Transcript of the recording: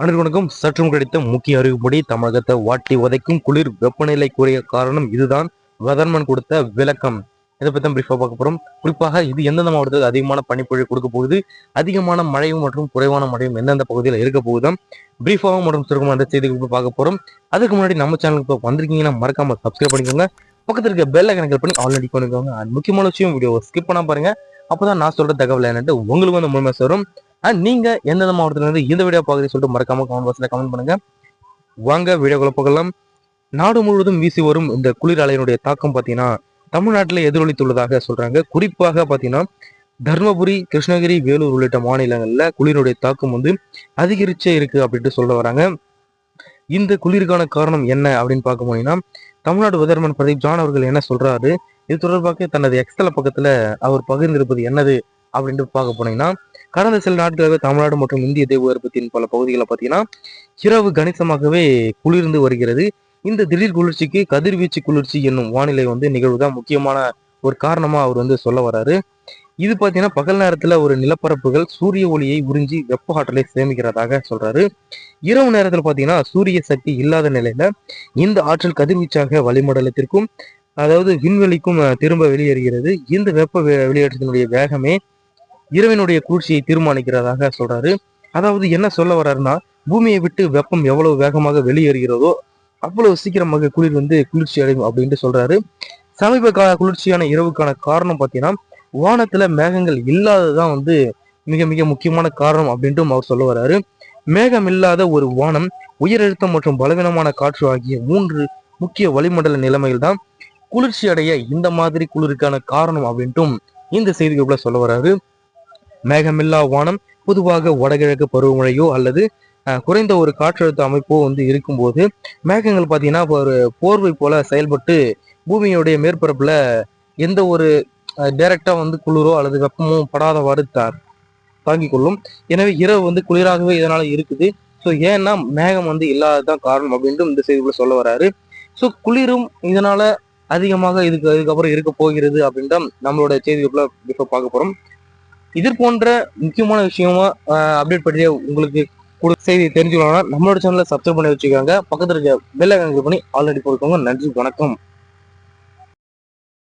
அனைவருக்கும் சற்றும் கிடைத்த முக்கிய அறிவுப்படி தமிழகத்தை வாட்டி உதைக்கும் குளிர் வெப்பநிலை குறைய காரணம் இதுதான் வெதர்மன் கொடுத்த விளக்கம். இதை பத்தி பிரீஃபா பார்க்க போறோம். குறிப்பாக இது எந்தெந்த மாவட்டத்தில் அதிகமான பனிப்பொழிவு கொடுக்க போகுது, அதிகமான மழையும் மற்றும் குறைவான மழையும் எந்தெந்த பகுதியில் இருக்க போகுதும் பிரீஃபாவும் மற்றும் சுருக்கமாக அந்த செய்திகளுக்கு பார்க்க போறோம். அதுக்கு முன்னாடி நம்ம சேனலுக்கு வந்திருக்கீங்கன்னா மறக்காம சப்ஸ்கிரைப் பண்ணிக்கோங்க. பக்கத்தில் இருக்க பெல் ஐக்கனை பண்ணி ஆல்ரெடி பண்ணிக்கோங்க. முக்கியமான விஷயம் வீடியோ ஸ்கிப் பண்ணா பாருங்க. அப்பதான் நான் சொல்ற தகவல் என்னட்டு உங்களுக்கு வந்து முழுமை சேரும். நீங்க எந்தெந்த மாவட்டத்துல இருந்து இந்த வீடியோ பார்க்குறீங்க சொல்லிட்டு மறக்காம கமெண்ட் பாக்ஸ்ல கமெண்ட் பண்ணுங்க. வாங்க வீடியோக்குள்ள போகலாம். நாடு முழுவதும் வீசி வரும் இந்த குளிர் அலையினுடைய தாக்கம் பார்த்தீங்கன்னா தமிழ்நாட்டில் எதிரொலித்துள்ளதாக சொல்றாங்க. குறிப்பாக பார்த்தீங்கன்னா தர்மபுரி, கிருஷ்ணகிரி, வேலூர் உள்ளிட்ட மாநிலங்கள்ல குளிருடைய தாக்கம் வந்து அதிகரிச்சே இருக்கு அப்படின்ட்டு சொல்ல வராங்க. இந்த குளிருக்கான காரணம் என்ன அப்படின்னு பார்க்க போனீங்கன்னா தமிழ்நாடு வெதர்மன் பிரதீப் ஜான் அவர்கள் என்ன சொல்றாரு, இது தொடர்பாக தனது எக்ஸ்தல பக்கத்துல அவர் பகிர்ந்திருப்பது என்னது அப்படின்ட்டு பார்க்க போனீங்கன்னா கடந்த சில நாட்களாக தமிழ்நாடு மற்றும் இந்திய தேவகற்பத்தின் பல பகுதிகளை பார்த்தீங்கன்னா இரவு கணிசமாகவே குளிர்ந்து வருகிறது. இந்த திடீர் குளிர்ச்சிக்கு கதிர்வீச்சு குளிர்ச்சி என்னும் வானிலை வந்து நிகழ்வு தான் முக்கியமான ஒரு காரணமா அவர் வந்து சொல்ல வராரு. இது பார்த்தீங்கன்னா பகல் நேரத்துல ஒரு நிலப்பரப்புகள் சூரிய ஒளியை உறிஞ்சி வெப்ப ஆற்றலை சேமிக்கிறதாக சொல்றாரு. இரவு நேரத்துல பார்த்தீங்கன்னா சூரிய சக்தி இல்லாத நிலையில இந்த ஆற்றல் கதிர்வீச்சாக வளிமண்டலத்திற்கும் அதாவது விண்வெளிக்கும் திரும்ப வெளியேறுகிறது. இந்த வெப்ப வெளியேற்றத்தினுடைய வேகமே இரவினுடைய குளிர்ச்சியை தீர்மானிக்கிறதாக சொல்றாரு. அதாவது என்ன சொல்ல வர்றாருன்னா பூமியை விட்டு வெப்பம் எவ்வளவு வேகமாக வெளியேறுகிறதோ அவ்வளவு சீக்கிரமாக குளிர் வந்து குளிர்ச்சி அடையும் அப்படின்ட்டு சொல்றாரு. சமீப கால குளிர்ச்சியான இரவுக்கான காரணம் பார்த்தீங்கன்னா வானத்துல மேகங்கள் இல்லாததான் வந்து மிக மிக முக்கியமான காரணம் அப்படின்ட்டு அவர் சொல்ல வர்றாரு. மேகம் இல்லாத ஒரு வானம், உயர் அழுத்தம் மற்றும் பலவீனமான காற்று ஆகிய 3 முக்கிய வளிமண்டல நிலைமைகள் தான் குளிர்ச்சி அடைய இந்த மாதிரி குளிருக்கான காரணம் அப்படின்ட்டும் இந்த செய்திகளுக்குள்ள சொல்ல வர்றாரு. மேகமில்லா வானம் பொதுவாக வடகிழக்கு பருவமழையோ அல்லது குறைந்த ஒரு காற்றழுத்த அமைப்போ வந்து இருக்கும்போது மேகங்கள் பார்த்தீங்கன்னா ஒரு போர்வை போல செயல்பட்டு பூமியுடைய மேற்பரப்புல எந்த ஒரு டைரக்டா வந்து குளிரோ அல்லது வெப்பமோ படாதவாறு தாங்கிக் கொள்ளும். எனவே இரவு வந்து குளிராகவே இதனால இருக்குது. ஸோ ஏன்னா மேகம் வந்து இல்லாததான் காரணம் அப்படின்ட்டு இந்த செய்திக்குள்ள சொல்ல வராரு. ஸோ குளிரும் இதனால அதிகமாக இதுக்கப்புறம் இருக்க போகிறது அப்படின்ட்டு நம்மளோட செய்திக்குள்ள இப்போ பார்க்க போறோம். இது போன்ற முக்கியமான விஷயமா அப்டேட் பற்றி உங்களுக்கு செய்தி தெரிஞ்சுக்கணும்னா நம்மளோட சேனலை சப்ஸ்கிரைப் பண்ணி வச்சுக்கோங்க. பக்கத்துல இருக்க பெல் ஐகான் கிளிக் பண்ணி ஆல்ரெடி போட்டுக்கோங்க. நன்றி, வணக்கம்.